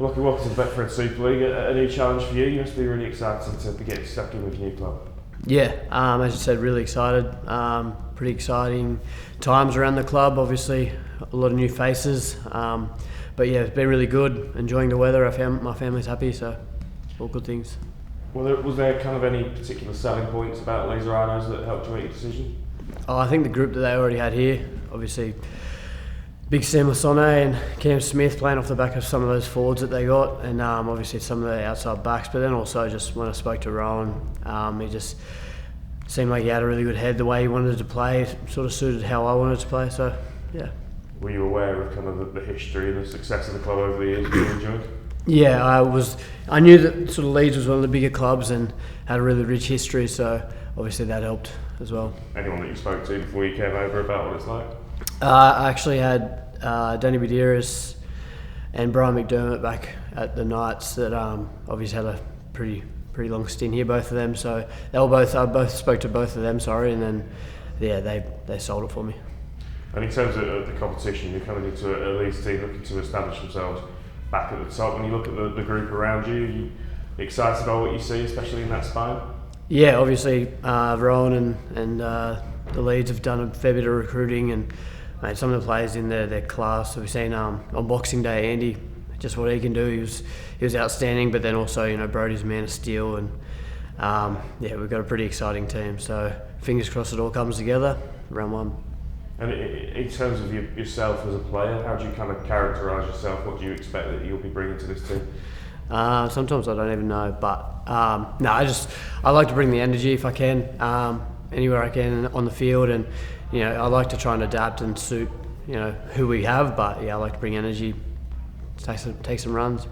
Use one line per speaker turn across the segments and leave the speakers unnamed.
Well, welcome to the Betfred Super League, a new challenge for you. You must be really excited to be getting stuck in with your new club.
Yeah, as you said, really excited. Pretty exciting times around the club. Obviously, a lot of new faces. But yeah, it's been really good. Enjoying the weather. My family's happy, so all good things.
Well, was there kind of any particular selling points about Leeds Rhinos that helped you make your decision?
I think the group that they already had here, obviously, Big Sam Lasone and Cam Smith playing off the back of some of those forwards that they got, and obviously some of the outside backs. But then also just when I spoke to Rowan, he just seemed like he had a really good head. The way he wanted to play sort of suited how I wanted to play. So yeah.
Were you aware of kind of the history and the success of the club over the years that you enjoyed?
Yeah, I knew that sort of Leeds was one of the bigger clubs and had a really rich history. So obviously that helped as well.
Anyone that you spoke to before you came over about what it's like?
I actually had Danny Medeiros and Brian McDermott back at the Knights that obviously had a pretty long stint here, both of them. So they were I spoke to both of them, and then yeah, they sold it for me.
And in terms of the competition, you're coming into a Leeds team looking to establish themselves back at the top. When you look at the group around you, are you excited about what you see, especially in that spine? Yeah,
obviously Rowan and the Leeds have done a fair bit of recruiting, and mate, some of the players in their class. So we've seen on Boxing Day, Andy, just what he can do. He was outstanding, but then also Brody's a man of steel, and yeah, we've got a pretty exciting team. So fingers crossed it all comes together round one.
And in terms of yourself as a player, how do you kind of characterise yourself? What do you expect that you'll be bringing to this team?
Sometimes I don't even know, but no, I like to bring the energy if I can, anywhere I can on the field, and I like to try and adapt and suit who we have. But yeah, I like to bring energy, take some runs.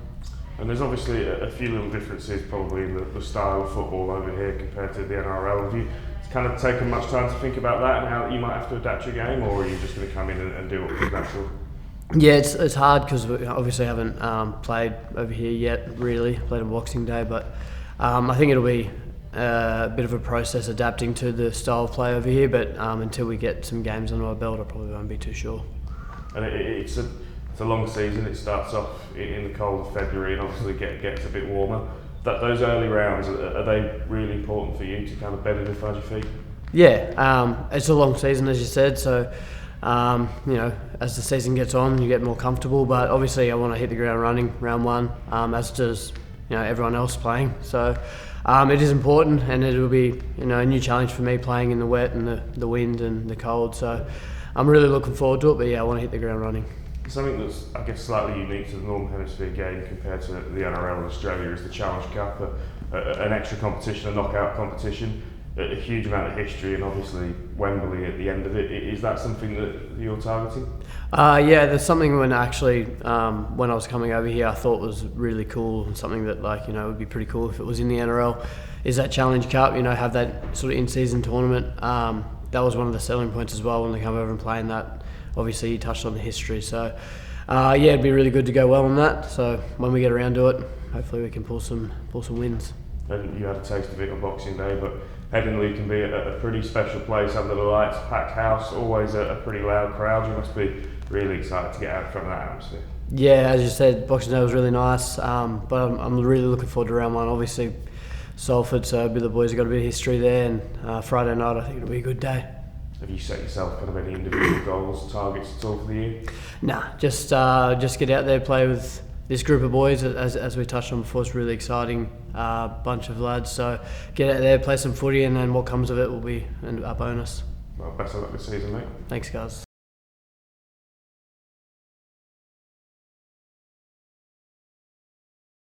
And there's obviously a few little differences probably in the style of football over here compared to the NRL. Have you kind of taken much time to think about that and how you might have to adapt your game, or are you just going to come in and do what comes natural?
Yeah, it's hard because we obviously haven't played over here yet, really. Played on Boxing Day, but I think it'll be a bit of a process adapting to the style of play over here, but until we get some games under our belt, I probably won't be too sure.
And it's a long season. It starts off in the cold of February and obviously gets a bit warmer. Those early rounds, are they really important for you to kind of bed in and find your feet?
Yeah, it's a long season, as you said, so as the season gets on, you get more comfortable, but obviously I want to hit the ground running round one, as does everyone else playing. So it is important, and it will be a new challenge for me playing in the wet and the wind and the cold. So I'm really looking forward to it. But yeah, I want to hit the ground running.
Something that's, I guess, slightly unique to the Northern Hemisphere game compared to the NRL in Australia is the Challenge Cup, an extra competition, a knockout competition, a huge amount of history, and obviously Wembley at the end of it. Is that something that you're targeting?
Yeah, there's something when I was coming over here, I thought was really cool, and something that would be pretty cool if it was in the NRL, is that Challenge Cup. Have that sort of in-season tournament. That was one of the selling points as well when they come over and play in that. Obviously, you touched on the history, so yeah, it'd be really good to go well on that. So when we get around to it, hopefully we can pull some wins.
And you had a taste of it on Boxing Day, but Headingley can be a pretty special place under the lights, packed house, always a pretty loud crowd. You must be really excited to get out from that atmosphere.
Yeah, as you said, Boxing Day was really nice, but I'm really looking forward to round one. Obviously, Salford, so the boys have got a bit of history there, and Friday night I think it'll be a good day.
Have you set yourself kind of any individual goals, targets at all for the year?
Nah, just get out there, play with this group of boys, as we touched on before. It's a really exciting bunch of lads, so get out there, play some footy, and then what comes of it will be a bonus.
Well, best of luck this season, mate.
Thanks, guys.